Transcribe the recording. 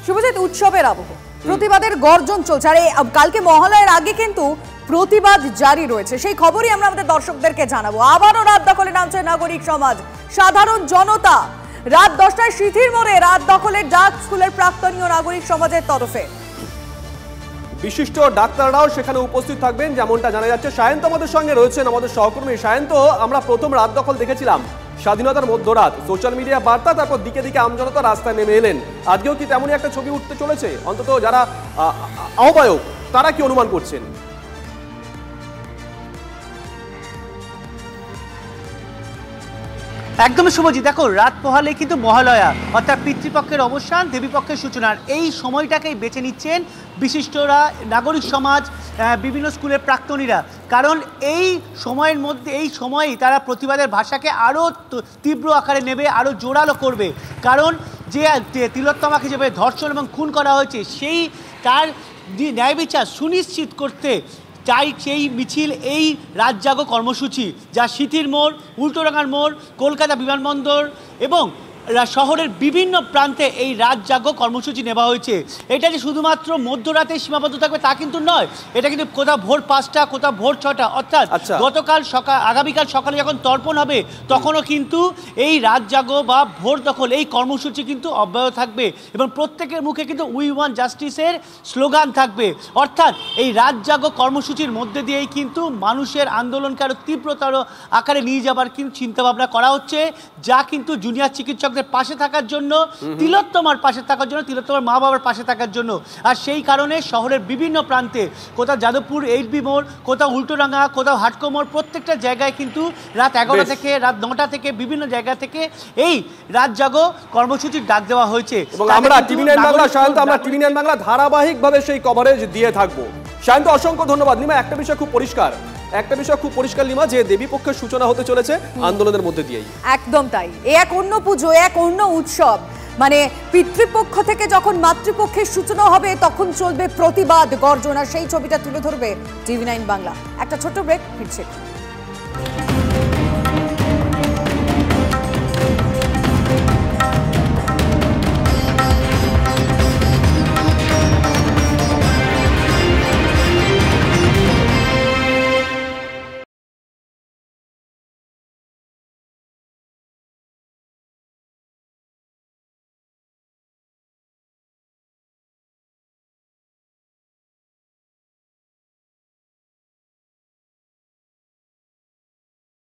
শুভজিৎ, উৎসবের আবহ, প্রতিবাদের গর্জন চলছে। আর কালকে মহালয়ের আগে কিন্তু প্রতিবাদ জারি রয়েছে, সেই খবরই আমরা আমাদের দর্শকদেরকে জানাবো। আবারও রাত দখলে নামছে নাগরিক সমাজ, সাধারণ জনতা। রাত 10টায় সিথির মোড়ে রাত দখলের ডাক স্কুলের প্রাক্তনীয় নাগরিক সমাজের তরফে। বিশিষ্ট ডাক্তাররাও সেখানে উপস্থিত থাকবেন, যেমনটা জানা যাচ্ছে। সায়ন্ত আমাদের সঙ্গে রয়েছেন, আমাদের সহকর্মী। সায়ন্ত, আমরা প্রথম রাত দখল দেখেছিলাম স্বাধীনতার মধ্যরাত, সোশ্যাল মিডিয়া বার্তা, তারপর দিকে দিকে আমজনতা রাস্তায় নেমে এলেন। আজকেও কি তেমনই একটা ছবি উঠতে চলেছে? অন্তত যারা আহ্বায়ক তারা কি অনুমান করছেন? একদমই শুভজি, দেখো রাত পোহালে কিন্তু মহালয়া, অর্থাৎ পিতৃপক্ষের অবসান, দেবীপক্ষের সূচনার এই সময়টাকেই বেছে নিচ্ছেন বিশিষ্টরা, নাগরিক সমাজ, বিভিন্ন স্কুলের প্রাক্তনীরা। কারণ এই সময়ের মধ্যে, এই সময়েই তারা প্রতিবাদের ভাষাকে আরও তীব্র আকারে নেবে, আরও জোরালো করবে। কারণ যে তিলোত্তমাকে যেভাবে ধর্ষণ এবং খুন করা হয়েছে, সেই তার ন্যায় বিচার সুনিশ্চিত করতে চাই সেই মিছিল, এই রাত জাগো কর্মসূচি, যা সিথির মোড়, উল্টোডাঙার মোড়, কলকাতা বিমানবন্দর এবং শহরের বিভিন্ন প্রান্তে এই রাত জাগো কর্মসূচি নেওয়া হয়েছে। এটা যে শুধুমাত্র মধ্যরাতে সীমাবদ্ধ থাকবে তা কিন্তু নয়, এটা কিন্তু কোথাও ভোর 5টা, কোথাও ভোর 6টা, অর্থাৎ গতকাল সকাল, আগামীকাল সকালে যখন তর্পণ হবে তখনও কিন্তু এই রাত জাগো বা ভোর দখল এই কর্মসূচি কিন্তু অব্যাহত থাকবে এবং প্রত্যেকের মুখে কিন্তু উই ওয়ান্ট জাস্টিসের স্লোগান থাকবে। অর্থাৎ এই রাত জাগো কর্মসূচির মধ্যে দিয়েই কিন্তু মানুষের আন্দোলনকে আরও তীব্রতর আকারে নিয়ে যাবার কিন্তু চিন্তাভাবনা করা হচ্ছে, যা কিন্তু জুনিয়র চিকিৎসক পাশে থাকার জন্য, তিলোত্তমার পাশে থাকার জন্য, তিলোত্তমার মা বাবার পাশে থাকার জন্য। আর সেই কারণে শহরের বিভিন্ন প্রান্তে, কোথাও যাদবপুর এইচবি মোড়, কোথাও উল্টোডাঙ্গা, কোথাও হাটকো মোড়, প্রত্যেকটা জায়গায় কিন্তু রাত 11টা থেকে রাত 9টা থেকে বিভিন্ন জায়গা থেকে এই রাত জাগো কর্মসূচির ডাক দেওয়া হয়েছে। এবং আমরা টিভি9 বাংলা, সায়ন্ত, আমরা টিভি9 বাংলা ধারাবাহিকভাবে সেই কভারেজ দিয়ে থাকবো। সায়ন্ত, অসংখ্য ধন্যবাদ। নিমা, একটা বিষয় খুব পরিষ্কার লিমা, যে দেবী পক্ষের সূচনা হতে চলেছে আন্দোলনের মধ্যে দিয়েই। একদম তাই, এক অন্য পুজো, এক অন্য উৎসব। মানে পিতৃপক্ষ থেকে যখন মাতৃপক্ষের সূচনা হবে তখন চলবে প্রতিবাদ গর্জনা, সেই ছবিটা তুলে ধরবে টিভি9 বাংলা। একটা ছোট্ট ব্রেক, ফিরছে।